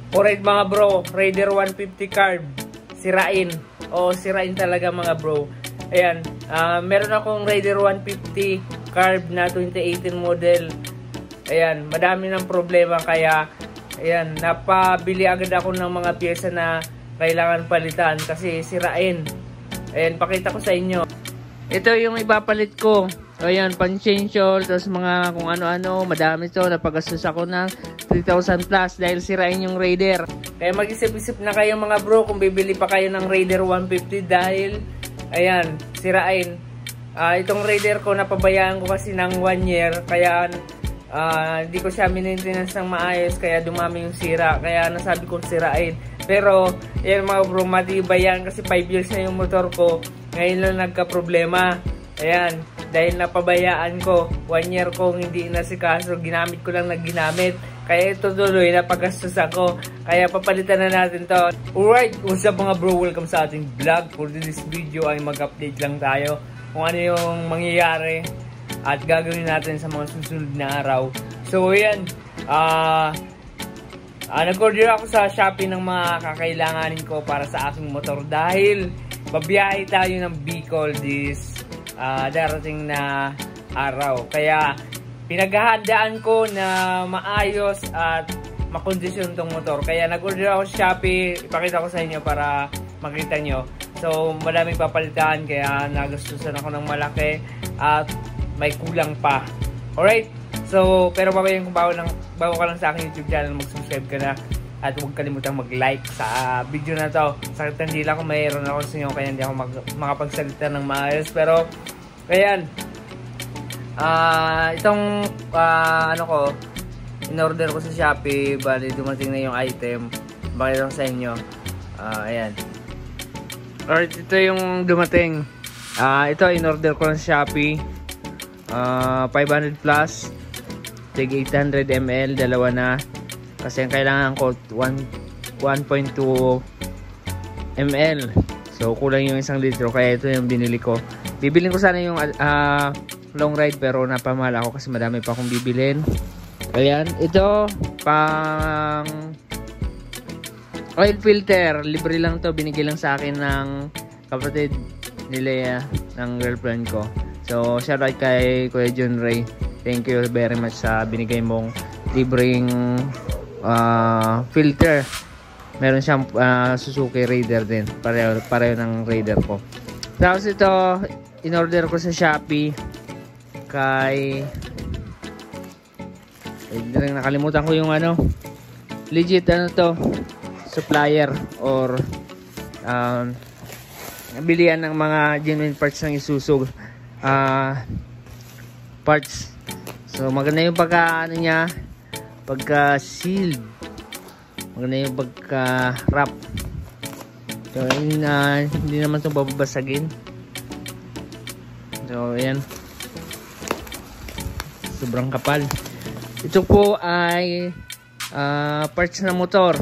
Alright mga bro, Raider 150 carb, sirain. O sirain talaga mga bro. Ayan, meron akong Raider 150 carb na 2018 model. Ayan, madami ng problema kaya ayan, napabili agad ako ng mga pyesa na kailangan palitan kasi sirain. Ayan, pakita ko sa inyo. Ito yung ipapalit ko. Ayan, pan-chainsaw, tapos mga kung ano-ano, madami to. Napagastos ako ng 3,000 plus dahil sirain yung Raider. Kaya mag-isip-isip na kayo mga bro kung bibili pa kayo ng Raider 150 dahil, ayan, sirain. Itong Raider ko, napabayaan ko kasi ng 1 year, kaya hindi ko siya maintenance ng maayos, kaya dumami yung sira. Kaya nasabi ko sirain. Pero, ayan mga bro, matibay yan kasi 5 years na yung motor ko. Ngayon lang nagka-problema. Ayan, dahil napabayaan ko, 1 year kong hindi inasikaso, ginamit ko lang na ginamit. Kaya ito tuloy, napagastos ako. Kaya papalitan na natin to. Alright, what's up mga bro? Welcome sa ating vlog. For this video ay mag-update lang tayo kung ano yung mangyayari at gagawin natin sa mga susunod na araw. So ayan, nag-order ako sa Shopee ng mga kakailanganin ko para sa aking motor dahil babiyahe tayo ng Bicol this darating na araw. Kaya pinaghahandaan ko na maayos at makondisyon tong motor. Kaya nag-order ako sa Shopee. Ipakita ko sa inyo para makita nyo. So madaming papalitan kaya nagastusan ako ng malaki at may kulang pa. Alright? So pero babayan kung bago ka lang sa aking YouTube channel, mag-subscribe ka na. At huwag kalimutang mag-like sa video na to. Sakit ang dila ko, mayroon ako sa inyo kaya hindi ako makapagsalita ng maayos. Pero, ayan. Itong, ano ko, in-order ko sa Shopee. Bali, dumating na yung item. Bakit lang sa inyo. Ayan. Alright, ito yung dumating. Ito, in-order ko sa Shopee. 500 plus. Tig 800 ml, dalawa na. Kasi ang kailangan ko 1.2 ml. So kulang yung 1 litro. Kaya ito yung binili ko. Bibilin ko sana yung long ride pero napamahal ako kasi madami pa akong bibilin. Ayan. Ito pang oil filter. Libre lang to. Binigay lang sa akin ng kapatid ni Lea, ng girlfriend ko. So shout out kay Kuya John Ray. Thank you very much sa binigay mong libreng filter. Meron siyang Suzuki Raider din, pareho ng Raider ko. Tapos ito in-order ko sa Shopee kay nakalimutan ko yung ano, legit ano to, supplier or bilihan ng mga genuine parts ng Isuzu parts. So maganda yung pagka ano niya, pagka sealed, maganda yung pagka wrap. So hindi naman itong babasagin. So ayan, sobrang kapal. Ito po ay parts ng motor.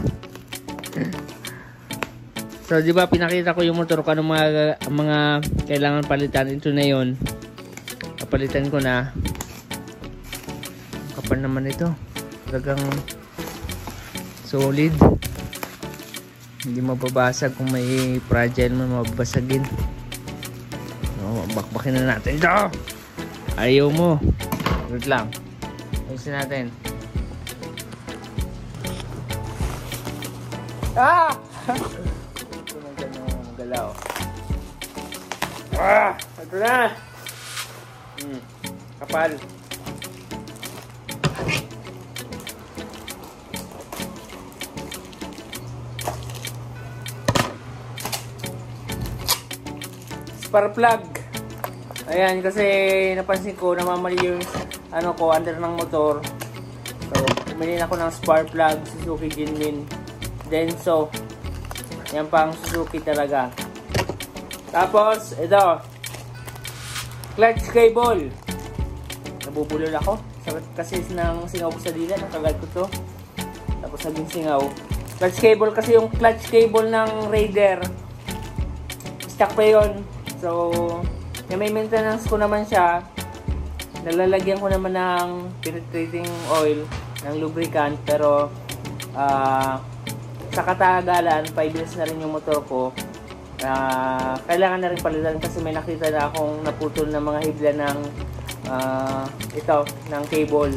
So di ba pinakita ko yung motor ko ano mga kailangan palitan. Ito na yon, kapalitan ko na. Kapal naman ito, talagang solid, hindi mababasag. Kung may fragile man, mababasagin. Bakbakin na natin ito. Ayaw mo, wait lang, ayusin natin. Ito na gano'ng galaw. Ito na. Kapal. Spark plug. Ayan, kasi napansin ko namamali yung ano ko under ng motor. So bumili ako ng spark plug Suzuki Ginmin Denso. Yan pang Suzuki talaga. Tapos ito, clutch cable. Nabubulol ako kasi nang singaw ko sa dila, nakagal ko to. Tapos naging singaw. Clutch cable kasi yung clutch cable ng Raider, stock pa yun. So, may maintenance ko naman siya. Nalalagyan ko naman ng penetrating oil, ng lubricant. Pero, sa katagalan, 5 years na rin yung motor ko. Kailangan na rin palitan kasi may nakita na akong naputol na mga hibla ng ng cable.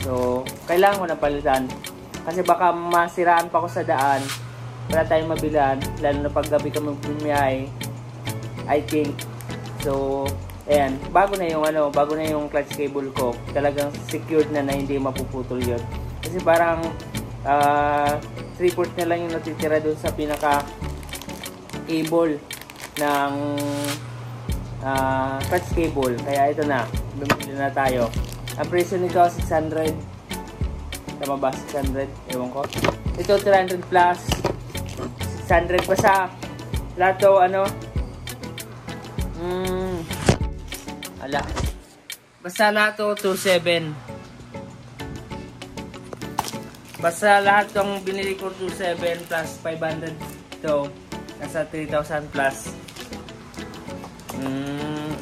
So, kailangan ko na palitan. Kasi baka masiraan pa ako sa daan. Wala tayong mabilan. Lalo na pag gabi kami bumiyahe, I think. So, ayan. Bago na yung clutch cable ko. Talagang secured na hindi mapuputol yun. Kasi parang 3/4 na lang yung natitira doon sa pinaka cable ng clutch cable. Kaya ito na, bumili na tayo. Ang presyo nito 600. Tama ba? 600? Ewan ko. Ito 300 plus 600 pa sa lahat to, basta lahat to 27. Basta lahat tong binili ko 27 plus 500 to nasa 3,000 plus.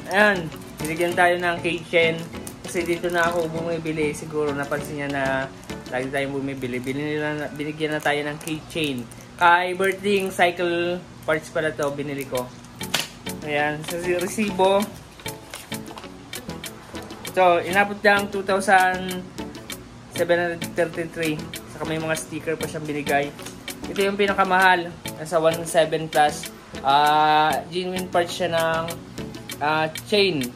Ayan, binigyan tayo ng keychain kasi dito na ako bumibili. Siguro napansin niya na lagi tayong bumibili. Binigyan na tayo ng keychain. Kay birthing cycle parts pala to binili ko. Ayan, sa resibo. Ito, inabot lang 2,733. Saka may mga sticker pa siyang binigay. Ito yung pinakamahal. Nasa 1,700 plus. Genuine parts siya ng chain.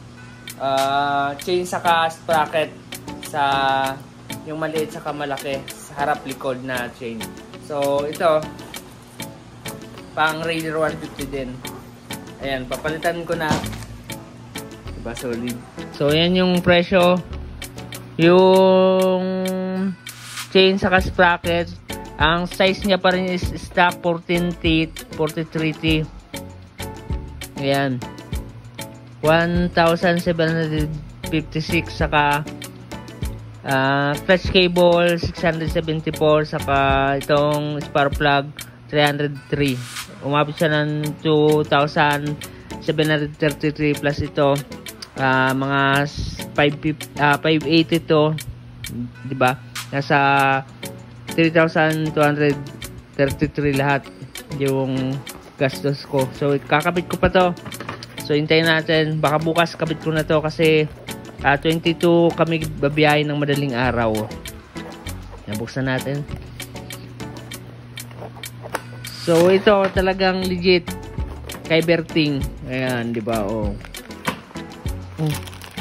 Chain saka sprocket. Sa yung maliit saka malaki. Sa harap likod na chain. So, ito. Pang Raider 150 din. Ayan, papalitan ko na. Diba, solid. So, ayan yung presyo. Yung chain saka sprocket. Ang size niya pa rin is stock 14 teeth, 43 teeth. Ayan. 1,756 saka clutch cable 674 saka itong spark plug 303. Umabot siya ng 2,733 plus ito mga 580 to, di ba? Nasa 3,233 lahat yung gastos ko. So kakabit ko pa to. So hintayin natin, baka bukas kabit ko na to kasi 22 kami babiyahin ng madaling araw. Nabuksan natin. So ito talagang legit kay Berting. Ayan, di ba? Oh.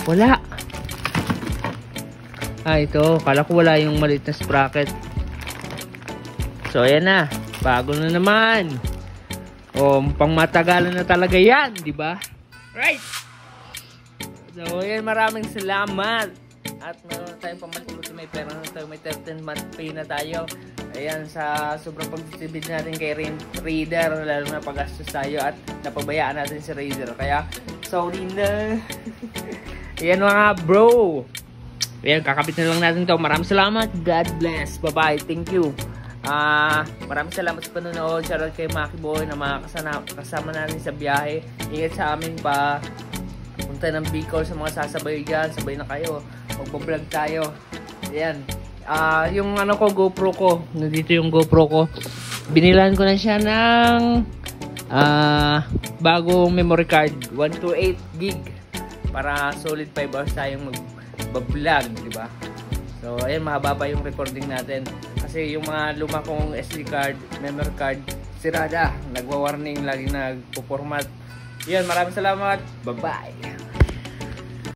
Wala. Ito, kala ko wala yung maliit na sprocket. So ayan na, bago na naman. Pang matagalan na talaga 'yan, di ba? Right. So ayan, maraming salamat. At meron tayong pamalit kasi may pera na tayo, may 13 month pay na tayo. Ayan, sa sobrang pagtitibid natin kay Raider, lalo na paggastos tayo at napabayaan natin si Raider. Kaya, sorry na. Ayan mga bro. Ayan, kakapit na lang natin to. Maraming salamat. God bless. Bye-bye. Thank you. Maraming salamat sa panonood. Shoutout kay Maki Boy na mga kasama natin sa biyahe. Ingat sa amin pa. Punta ng Bicol sa mga sasabay dyan. Sabay na kayo. Magbablog tayo. Ayan. Yung GoPro ko. Nandito yung GoPro ko. Binilan ko na siya ng bagong memory card. 128 gig. Para solid 5 hours tayong magbablog. Diba? So, ayan. Mahaba yung recording natin. Kasi yung mga luma kong SD card, memory card, sirada. Nagwa-warning, lagi nagpo-format. Yan, maraming salamat. Bye-bye.